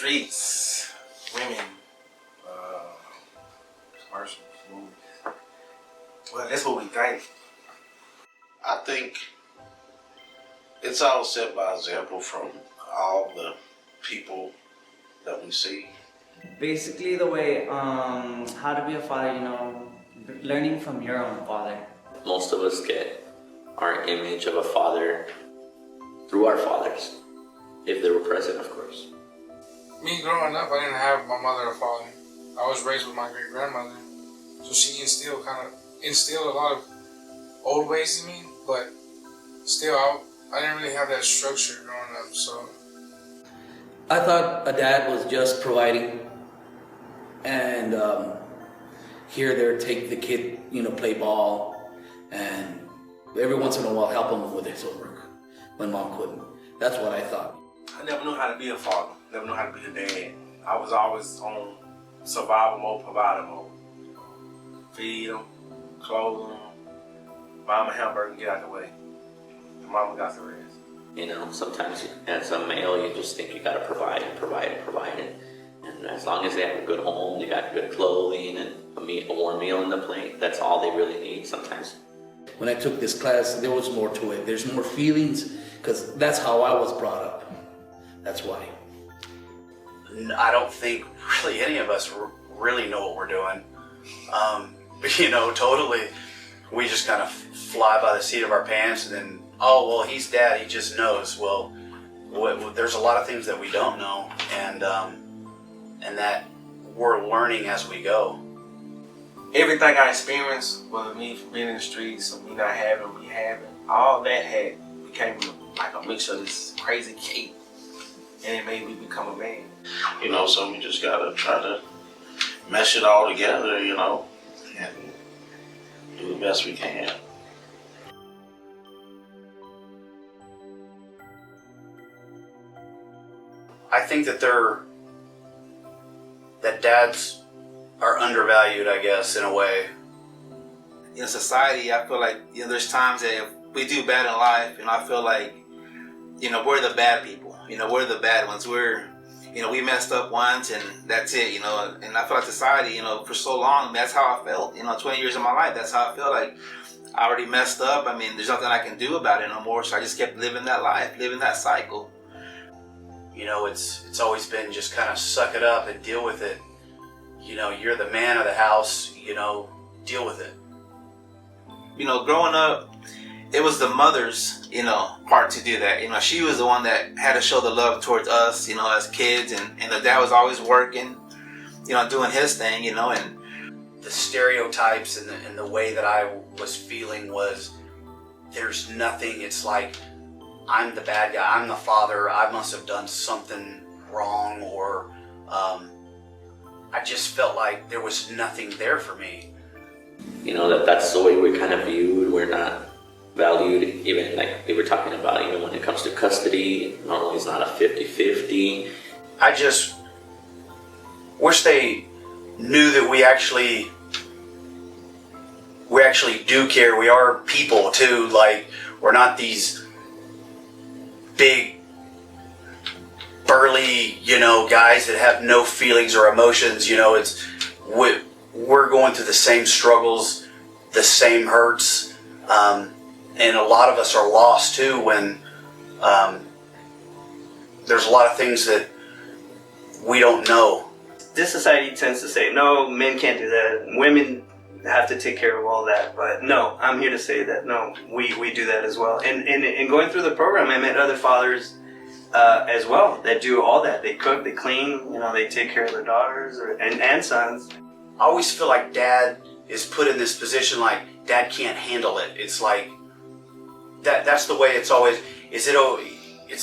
streets, women, commercials, movies. Well, that's what we think. I think it's all set by example from all the people that we see. Basically, the way how to be a father, learning from your own father. Most of us get our image of a father through our fathers, if they were present, of course. Me growing up, I didn't have my mother or father. I was raised with my great grandmother, so she instilled a lot of old ways in me, but still, I didn't really have that structure growing up. So I thought a dad was just providing, and here, there, take the kid, play ball, and every once in a while help him with his homework when mom couldn't. That's what I thought. I never knew how to be a father. Never knew how to be a dad. I was always on survival mode, provider mode. Feed them, clothe them, buy them a hamburger and get out the way. And mama got the rest. Sometimes as a male, you just think you gotta provide and provide and provide it. And as long as they have a good home, they got good clothing and a warm meal in the plate, that's all they really need sometimes. When I took this class, there was more to it. There's more feelings, because that's how I was brought up. That's why. I don't think really any of us really know what we're doing. Totally, we just kind of fly by the seat of our pants and then, oh, well, he's dad, he just knows. Well, there's a lot of things that we don't know, and that we're learning as we go. Everything I experienced, whether me from being in the streets or me not having, me having, all that became like a mixture of this crazy cake, and it made me become a man. So we just gotta try to mesh it all together, and do the best we can. I think that dads are undervalued, I guess, in a way. In society, I feel like there's times that if we do bad in life, I feel like we're the bad people. We're the bad ones. We messed up once and that's it. And I feel like society, for so long, that's how I felt. 20 years of my life, that's how I feel like I already messed up. I mean, there's nothing I can do about it no more. So I just kept living that life, living that cycle. It's always been just kind of suck it up and deal with it. You're the man of the house, deal with it. Growing up, it was the mother's, part to do that. She was the one that had to show the love towards us, as kids, and the dad was always working, doing his thing, and the stereotypes and the way that I was feeling was there's nothing. It's like I'm the bad guy, I'm the father, I must have done something wrong, or I just felt like there was nothing there for me. That's the way we're kind of viewed. We're not valued, even like we were talking about, when it comes to custody, normally it's not a 50-50. I just wish they knew that we actually do care. We are people too. Like, we're not these big burly, guys that have no feelings or emotions. We're going through the same struggles, the same hurts, and a lot of us are lost too when there's a lot of things that we don't know. This society tends to say, no, men can't do that, women have to take care of all that, but no, I'm here to say that no, we do that as well. And going through the program, I met other fathers as well that do all that. They cook, they clean, they take care of their daughters and sons. I always feel like dad is put in this position like dad can't handle it. It's like that's the way it's always. It's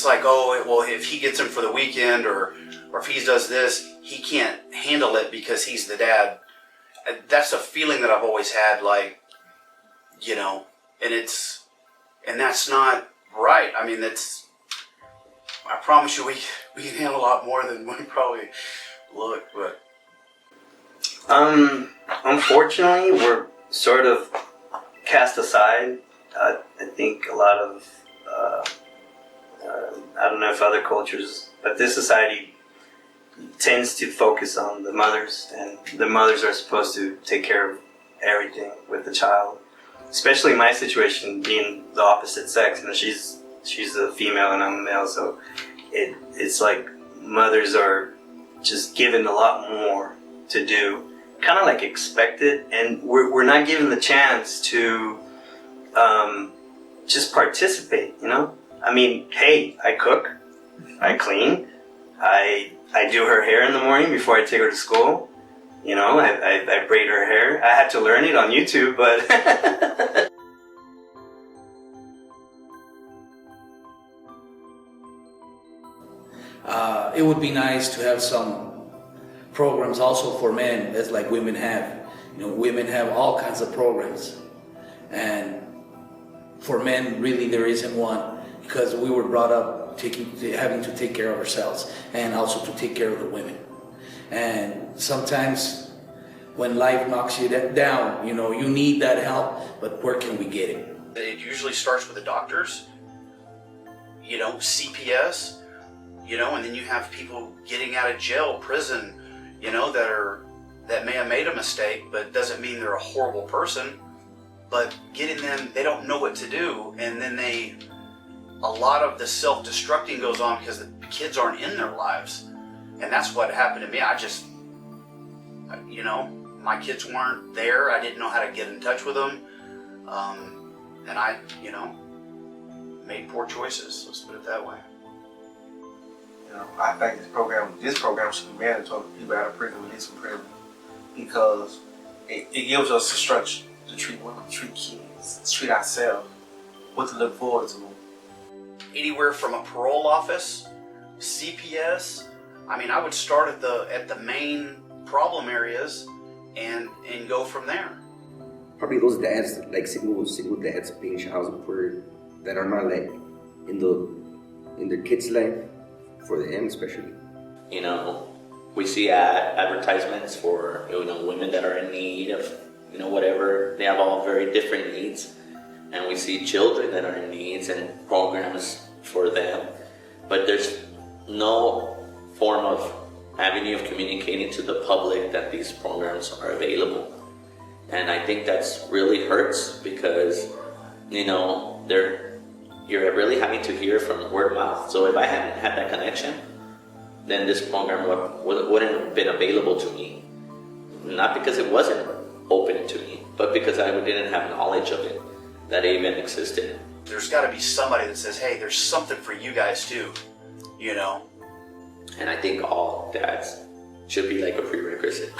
like, oh, well, if he gets him for the weekend or if he does this, he can't handle it because he's the dad. That's a feeling that I've always had, like, and that's not right. I mean, I promise you we can handle a lot more than we probably look, but. Unfortunately, we're sort of cast aside. I think a lot of, I don't know if other cultures, but this society tends to focus on the mothers, and the mothers are supposed to take care of everything with the child. Especially in my situation, being the opposite sex, she's a female and I'm a male, so it's like mothers are just given a lot more to do, kind of like expected, and we're not given the chance to just participate, you know? I mean, hey, I cook, I clean, I do her hair in the morning before I take her to school. You know, I braid her hair. I had to learn it on YouTube, but it would be nice to have some programs also for men, as like women have. You know, women have all kinds of programs, and for men, really, there isn't one, because we were brought up having to take care of ourselves and also to take care of the women. And sometimes when life knocks you down, you know, you need that help, but where can we get it? It usually starts with the doctors, you know, CPS, you know, and then you have people getting out of jail, prison, you know, that may have made a mistake, but doesn't mean they're a horrible person. But getting them, they don't know what to do, and then a lot of the self-destructing goes on because the kids aren't in their lives. And that's what happened to me. You know, my kids weren't there. I didn't know how to get in touch with them. And I, you know, made poor choices. Let's put it that way. You know, I think this program should be mandatory for people out of prison, release from prison, because it gives us the structure to treat women, treat kids, to treat ourselves, what to look forward to. Anywhere from a parole office, CPS. I mean, I would start at the main problem areas and go from there. Probably those dads, like single dads paying child support, that are not like in their kids' life, for them especially. You know, we see advertisements for, you know, women that are in need of, you know, whatever. They have all very different needs, and we see children that are in needs and programs for them, but there's no form of avenue of communicating to the public that these programs are available. And I think that's really hurts, because, you know, you're really having to hear from word of mouth. So if I hadn't had that connection, then this program wouldn't have been available to me. Not because it wasn't open to me, but because I didn't have knowledge of it, that it even existed. There's got to be somebody that says, hey, there's something for you guys too, you know? And I think all dads should be like a prerequisite.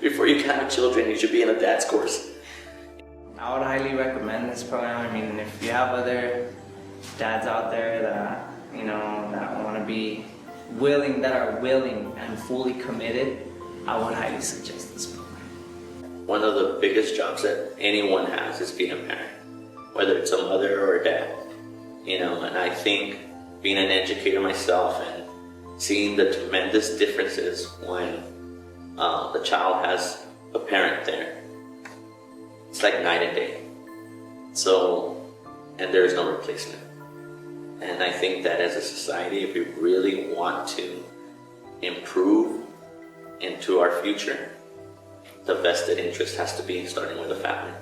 Before you can have children, you should be in a dad's course. I would highly recommend this program. I mean, if you have other dads out there that, you know, that want to be willing, that are willing and fully committed, I would highly suggest this program. One of the biggest jobs that anyone has is being a parent, whether it's a mother or a dad, you know. And I think being an educator myself and seeing the tremendous differences when the child has a parent there, it's like night and day. So, and there's no replacement. And I think that as a society, if we really want to improve into our future, the vested interest has to be starting with the family.